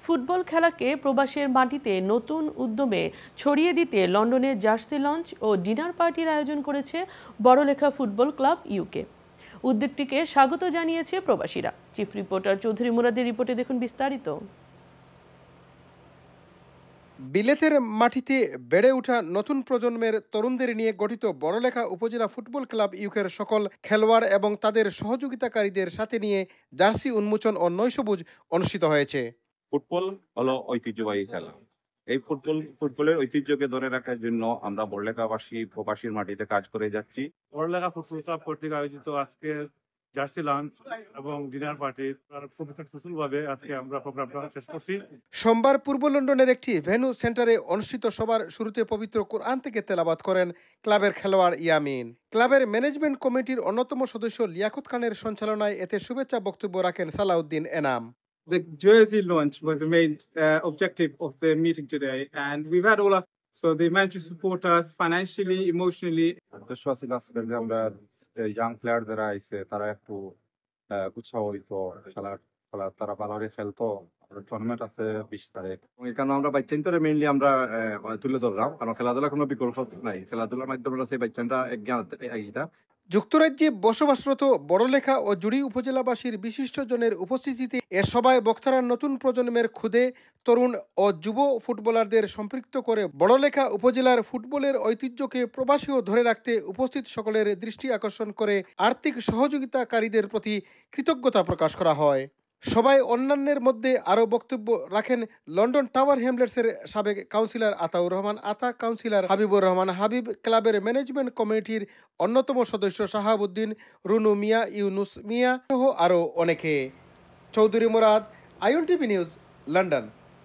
Football খেলাকে প্রবাসের মাটিতে নতুন উদ্যমে ছড়িয়ে দিতে লন্ডনে জার্সি লঞ্চ ও ডিনার পার্টির আয়োজন করেছে বড়লেখা ফুটবল ক্লাব ইউকে। উদ্যোগটিকে স্বাগত জানিয়েছে প্রবাসীরা। চিফ রিপোর্টার চৌধুরী মুরাদের রিপোর্টে দেখুন বিস্তারিত। বিলেতের মাটিতে বেড়ে ওঠা নতুন প্রজন্মের তরুণদের নিয়ে গঠিত বড়লেখা উপজেলা ফুটবল ক্লাব ইউকের সকল খেলোয়াড় এবং তাদের সহযোগিতাকারীদের সাথে নিয়ে জার্সি উন্মোচন ও নৈশভোজ অনুষ্ঠিত হয়েছে। ফুটবল হলো ঐতিহ্যবাহী খেলা। এই ফুটবলের ঐতিহ্যকে ধরে রাখার জন্য আমরা বড়লেখাবাসী প্রবাসীর মাটিতে কাজ করে যাচ্ছি। বড়লেখা ফুটবল ক্লাব কর্তৃক আয়োজিত আজকে জার্সি লঞ্চ এবং ডিনার পার্টি খুব সুশীলভাবে আজকে আমরা প্রোগ্রামটা শেষ করছি। সোমবার পূর্ব লন্ডনের একটি ভেন্যু সেন্টারে অনুষ্ঠিত সভার শুরুতে পবিত্র কোরআন থেকে তেলাওয়াত করেন ক্লাবের খেলোয়াড় ইয়ামিন। ক্লাবের ম্যানেজমেন্ট কমিটির অন্যতম সদস্য লিয়াকত খানের সঞ্চালনায় এতে শুভেচ্ছা বক্তব্য রাখেন Salauddin Enam. The Jersey launch was the main objective of the meeting today, and we've had all our, so they managed to support us financially, emotionally. উদ্দেশ্য ছিল আজকে যে আমরা ইয়াং প্লেয়ার যারা আইছে তারা একটু উৎসাহিত খেলার তারা ভালোভাবে খেলতো। টুর্নামেন্ট আছে 20 তারিখ। এখানে আমরা বাচ্চাদের মেইনলি আমরা তুলে ধরলাম, কারণ খেলাধুলা কোনো বিকল্প নাই। খেলাধুলার মাধ্যমে সেই বাচ্চাটা এগিয়ে যুক্তরাজ্যে বসবাসরত বড়লেখা ও জুড়ি উপজেলাবাসীর বিশিষ্টজনের উপস্থিতিতে এ সভায় বক্তারা নতুন প্রজন্মের ক্ষুদে তরুণ ও যুব ফুটবলারদের সম্পৃক্ত করে বড়লেখা উপজেলার ফুটবলের ঐতিহ্যকে প্রবাসীও ধরে রাখতে উপস্থিত সকলের দৃষ্টি আকর্ষণ করে আর্থিক সহযোগিতাকারীদের প্রতি কৃতজ্ঞতা প্রকাশ করা হয়। সবাই অন্যান্যের মধ্যে আরও বক্তব্য রাখেন লন্ডন টাওয়ার হ্যামলেটসের সাবেক কাউন্সিলর আতাউর রহমান আতা, কাউন্সিলর হাবিবুর রহমান হাবিব, ক্লাবের ম্যানেজমেন্ট কমিটির অন্যতম সদস্য শাহাবুদ্দিন, রুনু মিয়া, ইউনুস মিয়া সহ আরও অনেকে। Chowdhury Murad, INTV news, London.